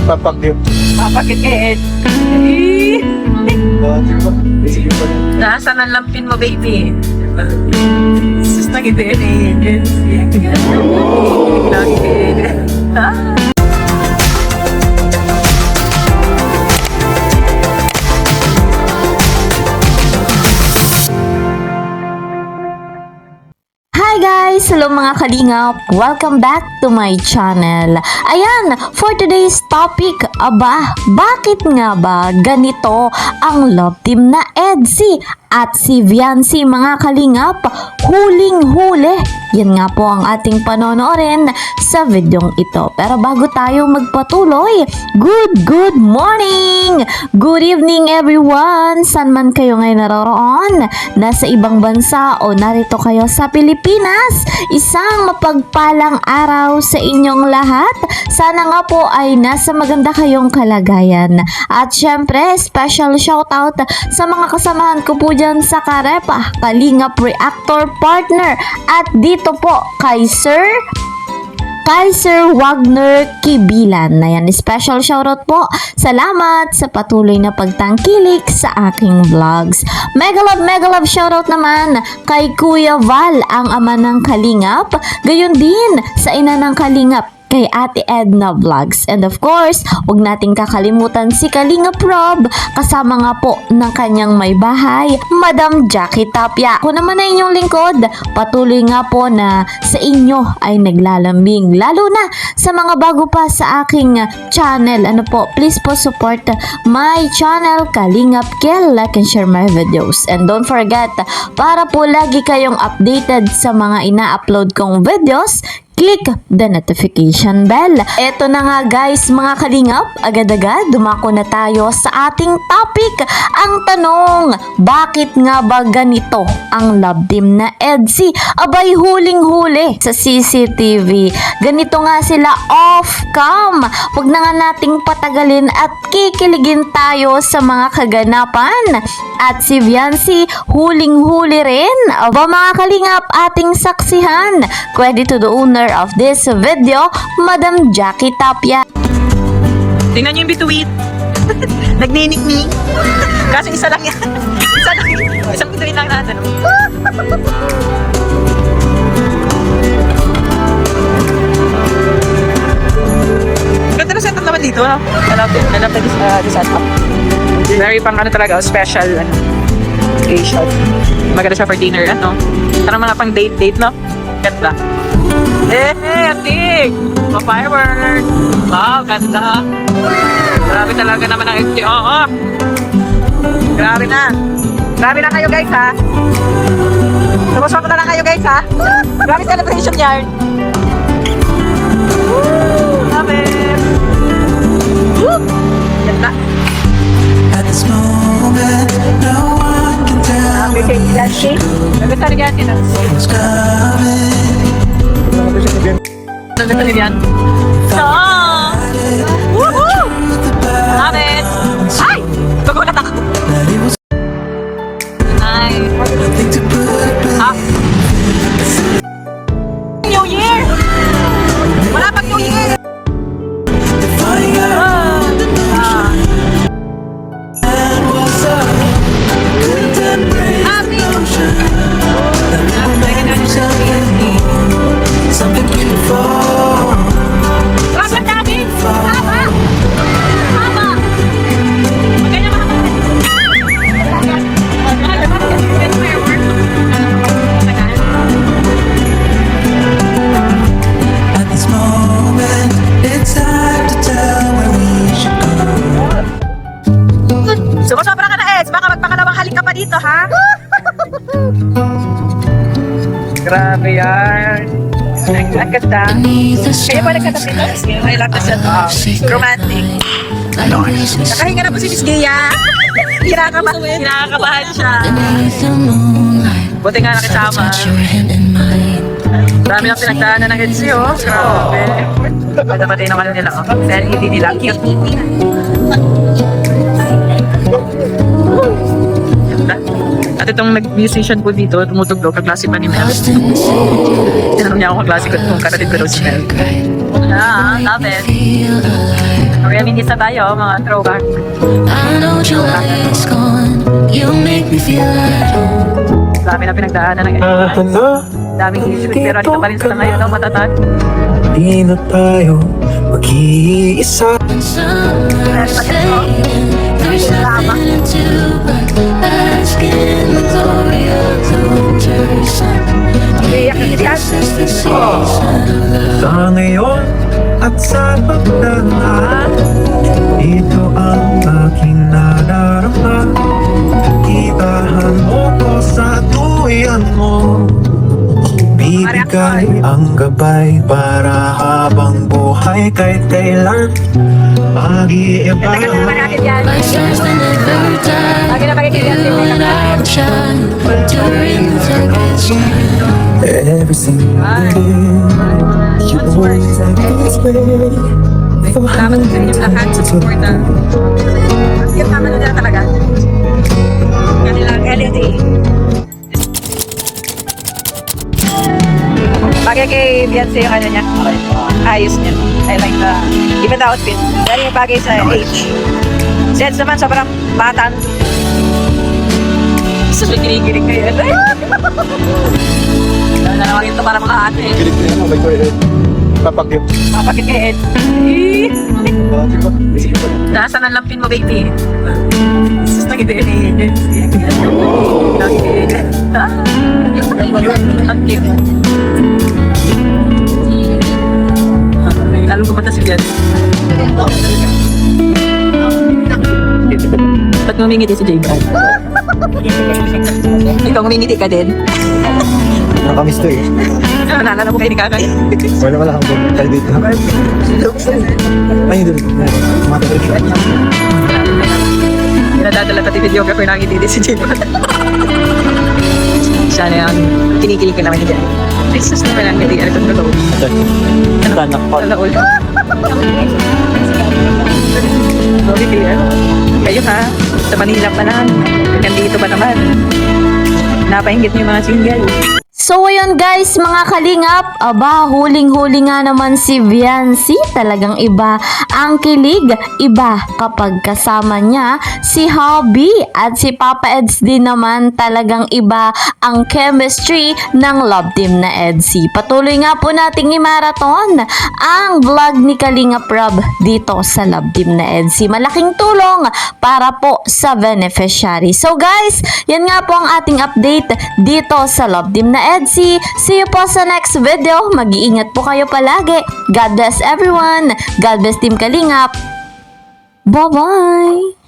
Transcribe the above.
Papakit. Papakit Ed. Diba? Sige pa rin. Nasaan ang lampin mo, baby? Sus, nag-ibig. Nag-ibig. Hi guys! Hello mga kalingap! Welcome back to my channel. Ayan, for today's topic, bakit nga ba ganito ang love team na Edsy at si Viancy mga kalingap? Huling-huli! Yan nga po ang ating panonoorin sa videong ito. Pero bago tayo magpatuloy, good morning! Good evening everyone! San man kayo ngayon naroroon? Nasa ibang bansa o narito kayo sa Pilipinas? Isang mapagpalang araw sa inyong lahat. Sana nga po ay nasa maganda kayong kalagayan. At syempre, special shoutout sa mga kasamahan ko po dyan sa Karepa, Kalingap Reactor Partner. At dito po kay Sir Wagner Kibilan. Ayan, special shoutout po. Salamat sa patuloy na pagtangkilik sa aking vlogs. Mega love shoutout naman kay Kuya Val, ang ama ng Kalingap. Gayon din sa ina ng Kalingap, kay Ate Edna Vlogs. And of course, huwag nating kakalimutan si Kalingap Rob, kasama nga po ng kanyang may bahay, Madam Jackie Tapia. Ako naman na inyong lingkod, patuloy nga po na sa inyo ay naglalambing. Lalo na sa mga bago pa sa aking channel. Please po support my channel, Kalingap Kel. Like and share my videos. And don't forget, para po lagi kayong updated sa mga ina-upload kong videos, click the notification bell. Eto na nga guys mga kalingap, agad-agad dumako na tayo sa ating topic. Ang tanong, bakit nga ba ganito ang love team na Edsy? Abay, huling-huli sa CCTV. Ganito nga sila off-cam. Huwag na nga nating patagalin at kikiligin tayo sa mga kaganapan. At si Viancy, huling-huli rin. Aba mga kalingap, ating saksihan. Credit to the owner of this video, Madam Jackie Tapia. Tingnan niyo yung bituin. Nagninik-nik. Kasi isa lang yan. Isang bituin lang natin. Ganda na setup naman dito, no? I love this setup. Very pang talaga, special occasion. Maganda siya for dinner, Parang mga pang date, no? Ganda. Atik! Pa-firework! Wow, ganda! Grabe talaga naman ang FTO. Grabe na! Grabe na kayo guys, ha? Sumusok na lang kayo guys, ha? Grabe celebration yarn! Love it! Woo! Ganda! At this moment, no one can tell me what's coming. Nagkakalit yan. Song! Woohoo! Love it! Ay! Nagulat ako. Ay. Nothing to put back. New Year! Wala pang New Year! Finding out and what's up. Couldn't embrace the notion that we were meant for something beautiful. Dapat namin! Tama! Tama! Maganda ba? At this moment, it's time to tell where we should go. Sumusobra ka na, Eds! Baka magpakalawang halik ka pa dito, ha? Grabe yan! Ang ganda. Kaya pa nagkatabi na Miss Gea. I love the setup. Romantic. Nakahinga na po si Miss Gea. Kinakabahan siya. Buti nga nakisama. Dami lang pinagdaanan ng Edsy, oh. Grabe. Padamatay naman nila, oh. Dahil hindi nila cute. At itong nag-musician po dito, tumutuglog, kaklase pa ni Mel. Tinanong niya ako kaklase ko kung kapatid ko daw si Mel. Love it. Reminisce na tayo, mga throwback. I know July is gone. You make me feel at home. Dami na pinagdaanan ng daming issues, pero dito pa rin sila ngayon, no, matatag. Di na tayo mag-iisa. Some are saying there's nothing to do but bask in the glory of the winter sun. This is the season of love. Sa ngayon at sa pagdaan, ito ang aking nadarama. Itahan mo ko sa tuwian mo. Bibigay ang gabay para habang buhay kahit kailan mag-iiba. Tagal na naman natin yan. Like stars that never die. Lagi na pagkikilihan din You and I will shine during the darkest night. Every single day, you always act this way. Salamat sa inyong lahat sa support na. Yung tama na talaga. Kanilang LED. Bagay kay Beyonce yung ano niya. Ayos niya. I like the, even the outfit. Dahil yung bagay sa age. Si Eds naman sobrang bata. Gusto siya kinikilig kayo. Wala na naman ito para mga ate. Kilig na yan, may toilet. Papakit. Papakit kay Ed. Nasaan ang lampin mo, baby? Sus, nag-i-DNA yun. Ang cute. Lalo kumata si Bian. Ba't ngumingiti si J. Brad? Ikaw ngumingiti ka din? Nakamiss to eh. Naalala mo kayo ni Kakay? Wala hanggang tayo dito. Ay, hindi. Matagal siya. Nadadala pati videographer na ngiti si J. Brad. Siya na yung kinikilig ka naman niya. Ay, sus naman ang ngiti. Ano kung totoo? Alaul. Sorry kayo. Kayo ha, sa Manila pa lang. Nandito pa naman. Napainggit niyo yung mga single. So ayun guys, mga kalingap, aba, huling-huli nga naman si Viancy, talagang iba ang kilig, iba kapag kasama niya si Hobby at si Papa Eds din naman, talagang iba ang chemistry ng love team na Edsy. Patuloy nga po nating i-marathon ang vlog ni Kalingap Rob dito sa love team na Edsy. Malaking tulong para po sa beneficiary. So guys, yan nga po ang ating update dito sa love team na Edsy. See you po sa next video. Mag-iingat po kayo palagi. God bless everyone. God bless Team Kalingap. Bye-bye.